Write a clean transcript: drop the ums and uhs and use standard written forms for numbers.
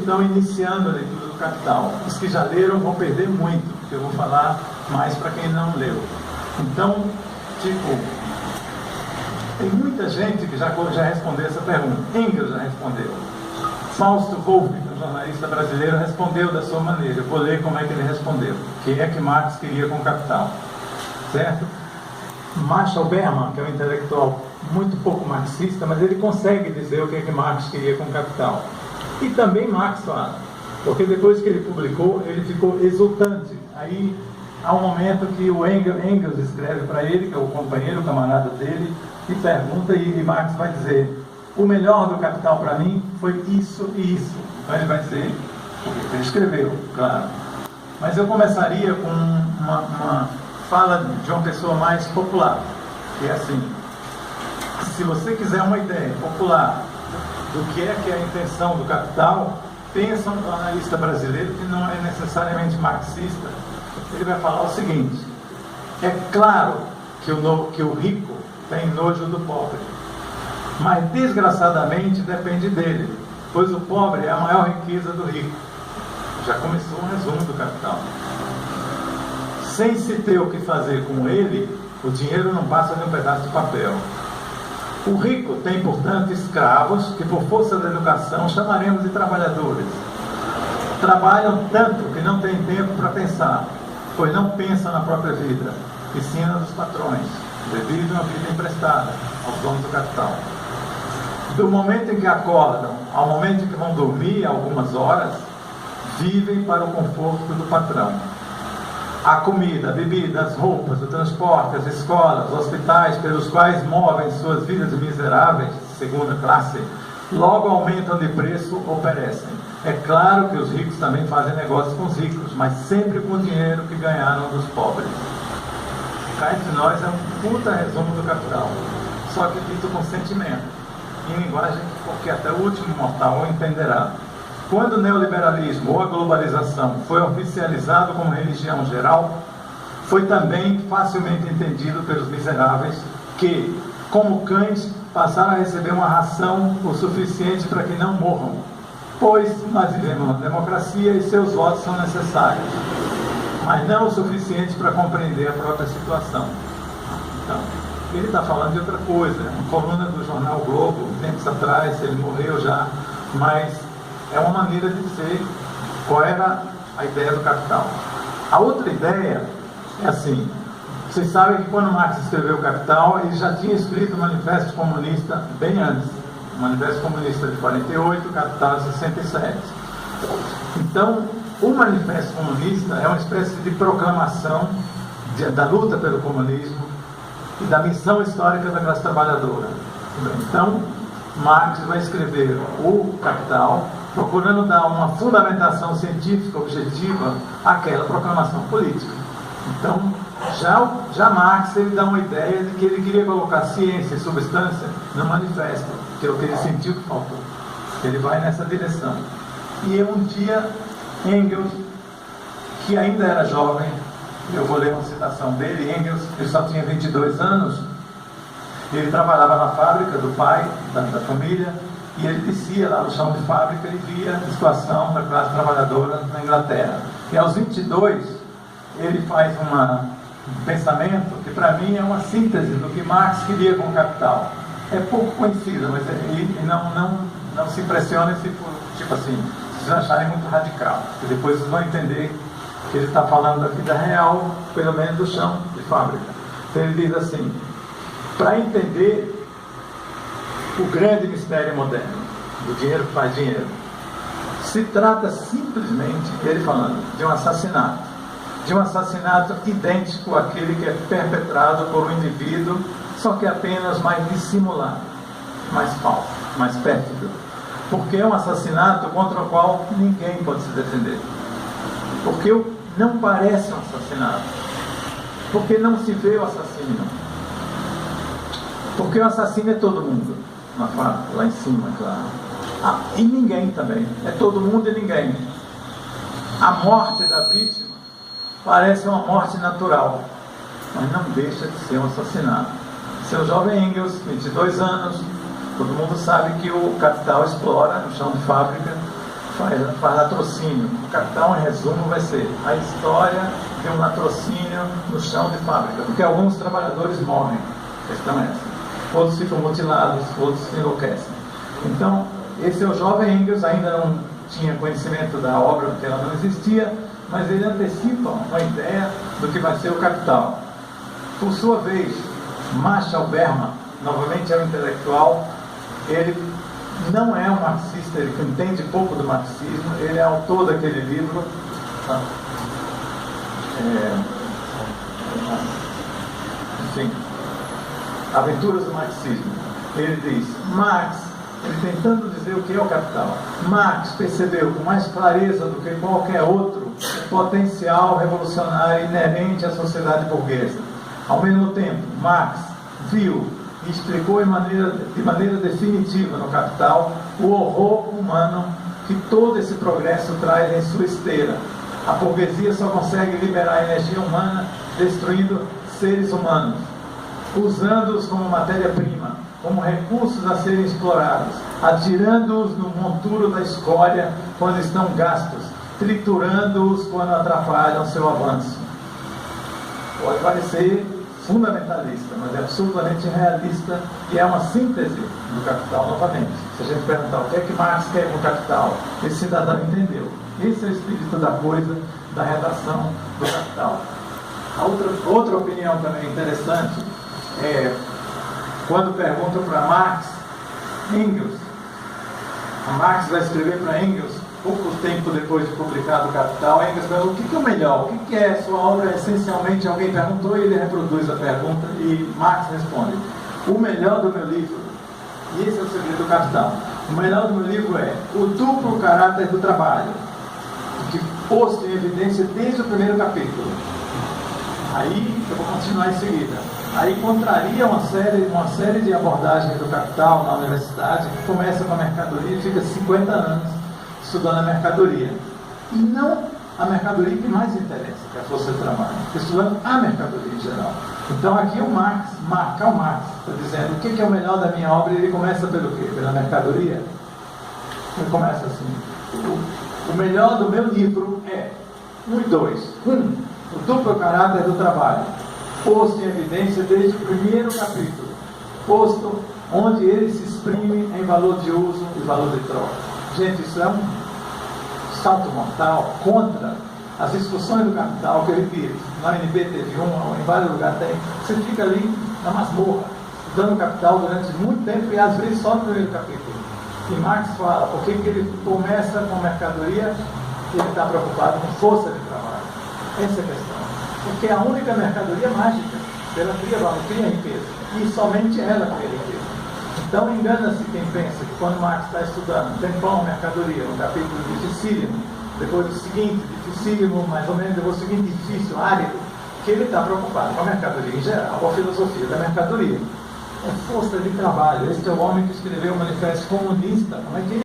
estão iniciando a leitura do Capital. Os que já leram vão perder muito, porque eu vou falar mais para quem não leu. Então, tem muita gente que já respondeu essa pergunta. Engels já respondeu. Fausto Wolff, um jornalista brasileiro, respondeu da sua maneira. Eu vou ler como é que ele respondeu. O que é que Marx queria com o Capital? Certo? Marshall Berman, que é um intelectual muito pouco marxista, mas ele consegue dizer o que é que Marx queria com o Capital. E também Marx fala, porque depois que ele publicou, ele ficou exultante. Aí há um momento que o Engels escreve para ele, que é o companheiro, o camarada dele, e pergunta, e Marx vai dizer: o melhor do Capital para mim foi isso e isso. Então ele vai dizer o que ele escreveu, claro. Mas eu começaria com uma fala de uma pessoa mais popular, que é assim: se você quiser uma ideia popular do que é a intenção do Capital, pensa um analista brasileiro que não é necessariamente marxista. Ele vai falar o seguinte: é claro que o rico tem nojo do pobre, mas desgraçadamente depende dele, pois o pobre é a maior riqueza do rico. Já começou um resumo do Capital. Sem se ter o que fazer com ele, o dinheiro não passa de um pedaço de papel. O rico tem, portanto, escravos que, por força da educação, chamaremos de trabalhadores. Trabalham tanto que não têm tempo para pensar, pois não pensam na própria vida, e sim na dos patrões, devido a uma vida emprestada aos donos do capital. Do momento em que acordam ao momento em que vão dormir, algumas horas, vivem para o conforto do patrão. A comida, a bebida, as roupas, o transporte, as escolas, os hospitais pelos quais movem suas vidas miseráveis, segunda classe, logo aumentam de preço ou perecem. É claro que os ricos também fazem negócios com os ricos, mas sempre com o dinheiro que ganharam dos pobres. Cá entre nós é um puta resumo do Capital, só que dito com sentimento, em linguagem porque até o último mortal o entenderá. Quando o neoliberalismo ou a globalização foi oficializado como religião geral, foi também facilmente entendido pelos miseráveis que, como cães, passaram a receber uma ração o suficiente para que não morram, pois nós vivemos uma democracia e seus votos são necessários, mas não o suficiente para compreender a própria situação. Então, ele está falando de outra coisa, uma coluna do jornal Globo, tempos atrás, ele morreu já, mas é uma maneira de dizer qual era a ideia do Capital. A outra ideia é assim: vocês sabem que quando Marx escreveu o Capital, ele já tinha escrito o Manifesto Comunista bem antes. O Manifesto Comunista de 48, o Capital de 67. Então, o Manifesto Comunista é uma espécie de proclamação da luta pelo comunismo e da missão histórica da classe trabalhadora. Então, Marx vai escrever o Capital procurando dar uma fundamentação científica objetiva àquela proclamação política. Então, já Marx ele dá uma ideia de que ele queria colocar ciência e substância no manifesto, que é o que ele sentiu que faltou. Ele vai nessa direção. E um dia, Engels, que ainda era jovem, eu vou ler uma citação dele. Engels, ele só tinha 22 anos, ele trabalhava na fábrica do pai, da família, e ele descia lá no chão de fábrica e via a situação da classe trabalhadora na Inglaterra. E aos 22, ele faz um pensamento que para mim é uma síntese do que Marx queria com o Capital. É pouco conhecida, mas não se impressione se for, tipo assim, se vocês acharem muito radical, porque depois vocês vão entender que ele está falando da vida real, pelo menos do chão de fábrica. Então ele diz assim: para entender o grande mistério moderno do dinheiro que faz dinheiro, se trata simplesmente, ele falando, de um assassinato idêntico àquele que é perpetrado por um indivíduo, só que apenas mais dissimulado, mais falso, mais pérfido, porque é um assassinato contra o qual ninguém pode se defender, porque não parece um assassinato, porque não se vê o assassino, porque o assassino é todo mundo, lá em cima, claro, e ninguém também, é todo mundo e ninguém. A morte da vítima parece uma morte natural, mas não deixa de ser um assassinato. Seu jovem Engels, 22 anos, todo mundo sabe que o Capital explora no chão de fábrica, faz latrocínio. O Capital, em resumo, vai ser a história de um latrocínio no chão de fábrica, porque alguns trabalhadores morrem, a questão é essa. Outros ficam mutilados, outros se enlouquecem. Então, esse é o jovem Engels, ainda não tinha conhecimento da obra, porque ela não existia, mas ele antecipa uma ideia do que vai ser o Capital. Por sua vez, Marshall Berman, novamente é um intelectual, ele não é um marxista, ele entende pouco do marxismo, ele é autor daquele livro, Aventuras do Marxismo. Ele diz, Marx, ele tentando dizer o que é o Capital, Marx percebeu com mais clareza do que qualquer outro o potencial revolucionário inerente à sociedade burguesa. Ao mesmo tempo, Marx viu e explicou de maneira definitiva no Capital o horror humano que todo esse progresso traz em sua esteira. A burguesia só consegue liberar a energia humana destruindo seres humanos, usando-os como matéria-prima, como recursos a serem explorados, atirando-os no monturo da escória quando estão gastos, triturando-os quando atrapalham seu avanço. Pode parecer fundamentalista, mas é absolutamente realista e é uma síntese do Capital novamente. Se a gente perguntar o que é que Marx quer com o Capital, esse cidadão entendeu. Esse é o espírito da coisa, da redação do Capital. A outra opinião também interessante é quando perguntam para Marx, Engels, Marx vai escrever para Engels pouco tempo depois de publicado o Capital. Engels pergunta, o que é o melhor? O que é sua obra? Essencialmente, alguém perguntou e ele reproduz a pergunta e Marx responde, o melhor do meu livro, e esse é o segredo do Capital, o melhor do meu livro é o duplo caráter do trabalho, que posto em evidência desde o primeiro capítulo. Aí, eu vou continuar em seguida. Aí contraria uma série de abordagens do Capital na universidade, que começa com a mercadoria e fica 50 anos estudando a mercadoria. E não a mercadoria que mais interessa, que é a força de trabalho. Estudando a mercadoria em geral. Então aqui o Karl Marx está dizendo o que é o melhor da minha obra, e ele começa pelo quê? Pela mercadoria? Ele começa assim, o melhor do meu livro é 1 e 2. O duplo caráter do trabalho, posto em evidência desde o primeiro capítulo, posto onde ele se exprime em valor de uso e valor de troca. Gente, isso é um salto mortal contra as discussões do Capital, que eu repito, na UNB teve uma, em vários lugares tem, você fica ali na masmorra, estudando o Capital durante muito tempo e às vezes só no primeiro capítulo. E Marx fala, por que ele começa com mercadoria, ele está preocupado com força de trabalho. Essa é a questão. Porque é a única mercadoria mágica, ela cria valor, cria riqueza, e somente ela cria riqueza. Então engana-se quem pensa que quando Marx está estudando tempão, mercadoria, no capítulo dificílimo, depois do seguinte, dificílimo, mais ou menos, depois do seguinte, difícil, árido, que ele está preocupado com a mercadoria em geral, com a filosofia da mercadoria. É força de trabalho. Este é o homem que escreveu o Manifesto Comunista. Como é que